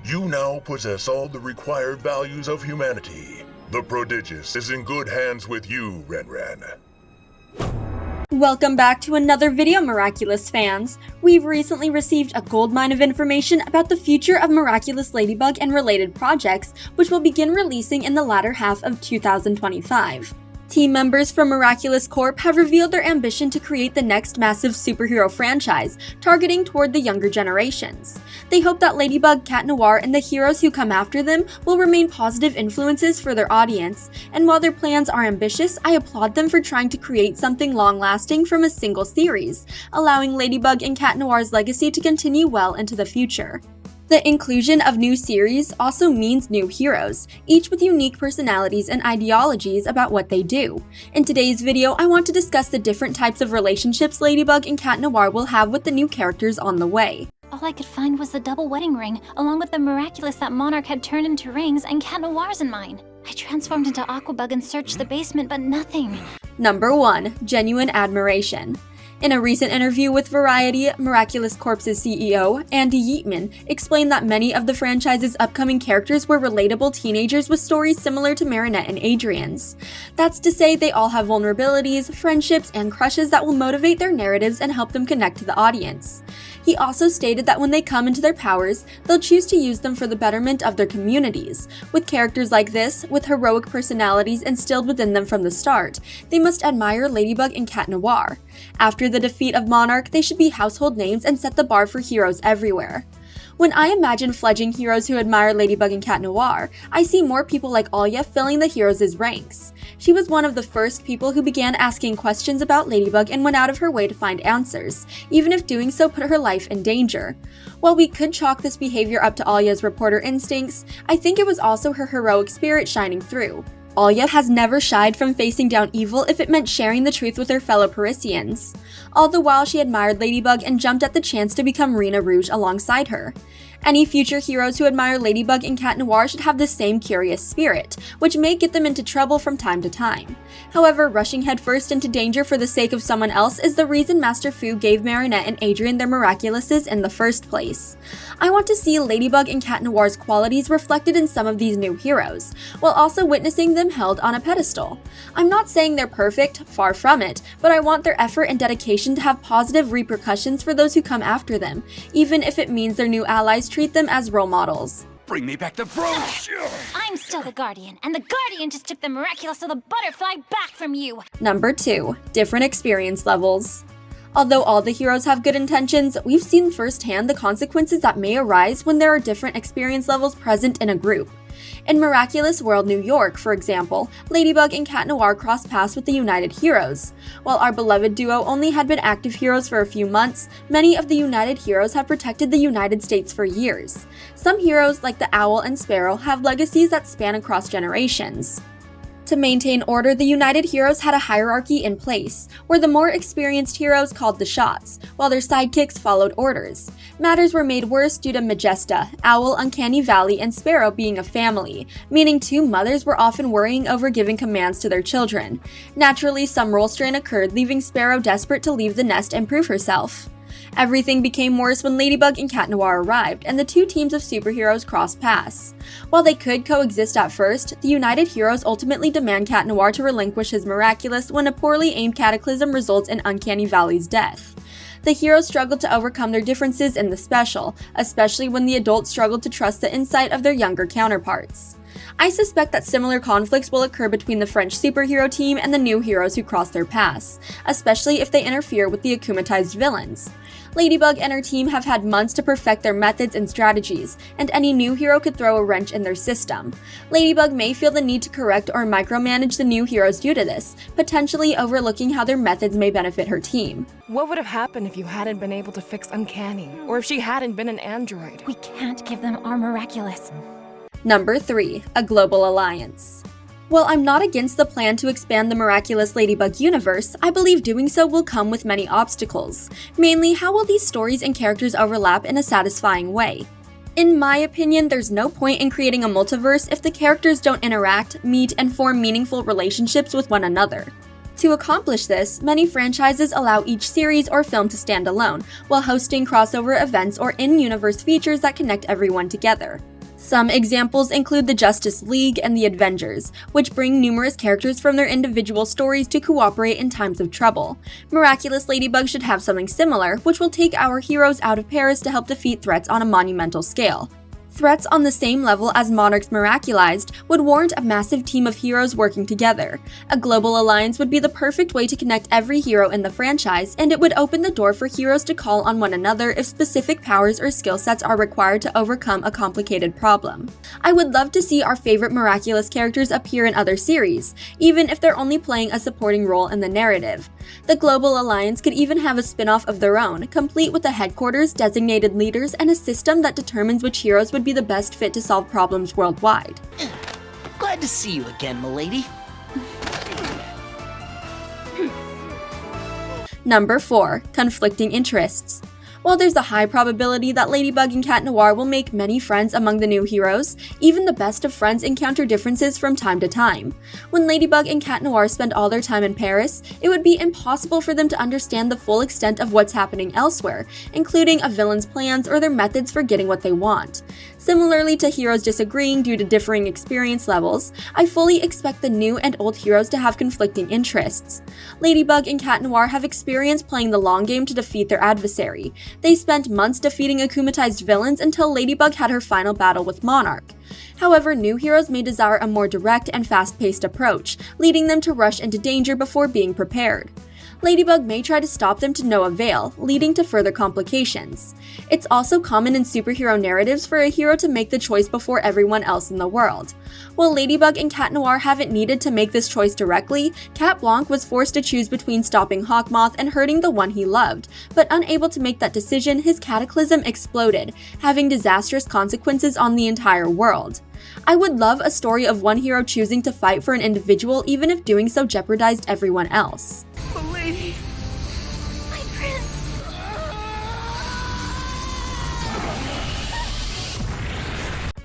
You now possess all the required values of humanity. The prodigious is in good hands with you, Ren. Welcome back to another video, Miraculous fans. We've recently received a goldmine of information about the future of Miraculous Ladybug and related projects, which will begin releasing in the latter half of 2025. Team members from Miraculous Corp have revealed their ambition to create the next massive superhero franchise, targeting toward the younger generations. They hope that Ladybug, Cat Noir, and the heroes who come after them will remain positive influences for their audience, and while their plans are ambitious, I applaud them for trying to create something long-lasting from a single series, allowing Ladybug and Cat Noir's legacy to continue well into the future. The inclusion of new series also means new heroes, each with unique personalities and ideologies about what they do. In today's video, I want to discuss the different types of relationships Ladybug and Cat Noir will have with the new characters on the way. All I could find was the double wedding ring, along with the Miraculous that Monarch had turned into rings and Cat Noir's in mine. I transformed into Aquabug and searched the basement, but nothing. Number 1. Genuine admiration. In a recent interview with Variety, Miraculous Corp's CEO, Andy Yeatman, explained that many of the franchise's upcoming characters were relatable teenagers with stories similar to Marinette and Adrian's. That's to say, they all have vulnerabilities, friendships, and crushes that will motivate their narratives and help them connect to the audience. He also stated that when they come into their powers, they'll choose to use them for the betterment of their communities. With characters like this, with heroic personalities instilled within them from the start, they must admire Ladybug and Cat Noir. After the defeat of Monarch, they should be household names and set the bar for heroes everywhere. When I imagine fledgling heroes who admire Ladybug and Cat Noir, I see more people like Alya filling the heroes' ranks. She was one of the first people who began asking questions about Ladybug and went out of her way to find answers, even if doing so put her life in danger. While we could chalk this behavior up to Alya's reporter instincts, I think it was also her heroic spirit shining through. Alya has never shied from facing down evil if it meant sharing the truth with her fellow Parisians. All the while she admired Ladybug and jumped at the chance to become Rena Rouge alongside her. Any future heroes who admire Ladybug and Cat Noir should have the same curious spirit, which may get them into trouble from time to time. However, rushing headfirst into danger for the sake of someone else is the reason Master Fu gave Marinette and Adrian their Miraculouses in the first place. I want to see Ladybug and Cat Noir's qualities reflected in some of these new heroes, while also witnessing them held on a pedestal. I'm not saying they're perfect, far from it, but I want their effort and dedication to have positive repercussions for those who come after them, even if it means their new allies treat them as role models. Bring me back the brooch! I'm still the Guardian, and the Guardian just took the Miraculous of the Butterfly back from you! Number 2. Different experience levels. Although all the heroes have good intentions, we've seen firsthand the consequences that may arise when there are different experience levels present in a group. In Miraculous World New York, for example, Ladybug and Cat Noir crossed paths with the United Heroes. While our beloved duo only had been active heroes for a few months, many of the United Heroes have protected the United States for years. Some heroes, like the Owl and Sparrow, have legacies that span across generations. To maintain order, the United Heroes had a hierarchy in place, where the more experienced heroes called the shots, while their sidekicks followed orders. Matters were made worse due to Majesta, Owl, Uncanny Valley, and Sparrow being a family, meaning two mothers were often worrying over giving commands to their children. Naturally, some role strain occurred, leaving Sparrow desperate to leave the nest and prove herself. Everything became worse when Ladybug and Cat Noir arrived, and the two teams of superheroes crossed paths. While they could coexist at first, the United Heroes ultimately demand Cat Noir to relinquish his Miraculous when a poorly aimed cataclysm results in Uncanny Valley's death. The heroes struggled to overcome their differences in the special, especially when the adults struggled to trust the insight of their younger counterparts. I suspect that similar conflicts will occur between the French superhero team and the new heroes who cross their paths, especially if they interfere with the akumatized villains. Ladybug and her team have had months to perfect their methods and strategies, and any new hero could throw a wrench in their system. Ladybug may feel the need to correct or micromanage the new heroes due to this, potentially overlooking how their methods may benefit her team. What would have happened if you hadn't been able to fix Uncanny, or if she hadn't been an android? We can't give them our Miraculous. Number 3. A global alliance. While I'm not against the plan to expand the Miraculous Ladybug universe, I believe doing so will come with many obstacles. Mainly, how will these stories and characters overlap in a satisfying way? In my opinion, there's no point in creating a multiverse if the characters don't interact, meet, and form meaningful relationships with one another. To accomplish this, many franchises allow each series or film to stand alone, while hosting crossover events or in-universe features that connect everyone together. Some examples include the Justice League and the Avengers, which bring numerous characters from their individual stories to cooperate in times of trouble. Miraculous Ladybug should have something similar, which will take our heroes out of Paris to help defeat threats on a monumental scale. Threats on the same level as Monarch's Miraculized would warrant a massive team of heroes working together. A global alliance would be the perfect way to connect every hero in the franchise, and it would open the door for heroes to call on one another if specific powers or skill sets are required to overcome a complicated problem. I would love to see our favorite Miraculous characters appear in other series, even if they're only playing a supporting role in the narrative. The Global Alliance could even have a spin-off of their own, complete with a headquarters, designated leaders, and a system that determines which heroes would be the best fit to solve problems worldwide. Glad to see you again, m'lady. Number 4. Conflicting interests. While there's a high probability that Ladybug and Cat Noir will make many friends among the new heroes, even the best of friends encounter differences from time to time. When Ladybug and Cat Noir spend all their time in Paris, it would be impossible for them to understand the full extent of what's happening elsewhere, including a villain's plans or their methods for getting what they want. Similarly to heroes disagreeing due to differing experience levels, I fully expect the new and old heroes to have conflicting interests. Ladybug and Cat Noir have experience playing the long game to defeat their adversary. They spent months defeating akumatized villains until Ladybug had her final battle with Monarch. However, new heroes may desire a more direct and fast-paced approach, leading them to rush into danger before being prepared. Ladybug may try to stop them to no avail, leading to further complications. It's also common in superhero narratives for a hero to make the choice before everyone else in the world. While Ladybug and Cat Noir haven't needed to make this choice directly, Cat Blanc was forced to choose between stopping Hawkmoth and hurting the one he loved, but unable to make that decision, his cataclysm exploded, having disastrous consequences on the entire world. I would love a story of one hero choosing to fight for an individual even if doing so jeopardized everyone else. M'lady! My prince!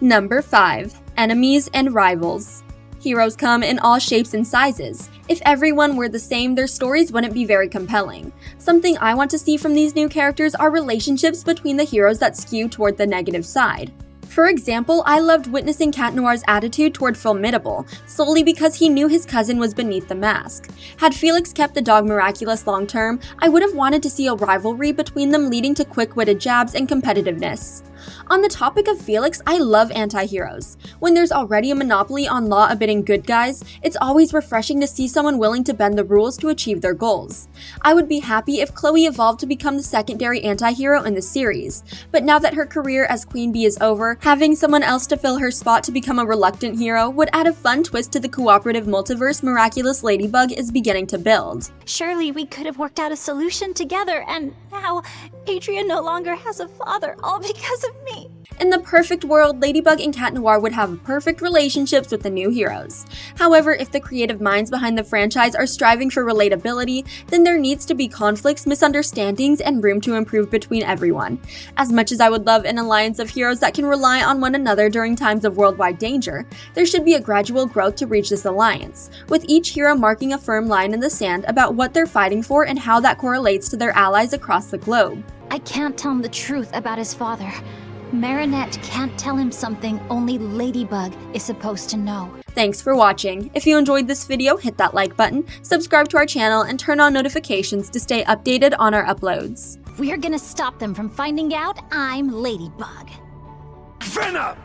Number 5. Enemies and rivals. Heroes come in all shapes and sizes. If everyone were the same, their stories wouldn't be very compelling. Something I want to see from these new characters are relationships between the heroes that skew toward the negative side. For example, I loved witnessing Cat Noir's attitude toward Formidable, solely because he knew his cousin was beneath the mask. Had Felix kept the dog Miraculous long term, I would have wanted to see a rivalry between them leading to quick-witted jabs and competitiveness. On the topic of Felix, I love anti-heroes. When there's already a monopoly on law-abiding good guys, it's always refreshing to see someone willing to bend the rules to achieve their goals. I would be happy if Chloe evolved to become the secondary anti-hero in the series, but now that her career as Queen Bee is over, having someone else to fill her spot to become a reluctant hero would add a fun twist to the cooperative multiverse Miraculous Ladybug is beginning to build. Surely we could have worked out a solution together, and now Adrian no longer has a father, all because of me. In the perfect world, Ladybug and Cat Noir would have perfect relationships with the new heroes. However, if the creative minds behind the franchise are striving for relatability, then there needs to be conflicts, misunderstandings, and room to improve between everyone. As much as I would love an alliance of heroes that can rely on one another during times of worldwide danger, there should be a gradual growth to reach this alliance, with each hero marking a firm line in the sand about what they're fighting for and how that correlates to their allies across the globe. I can't tell him the truth about his father. Marinette can't tell him something only Ladybug is supposed to know. Thanks for watching. If you enjoyed this video, hit that like button, subscribe to our channel, and turn on notifications to stay updated on our uploads. We're gonna stop them from finding out I'm Ladybug. Venom!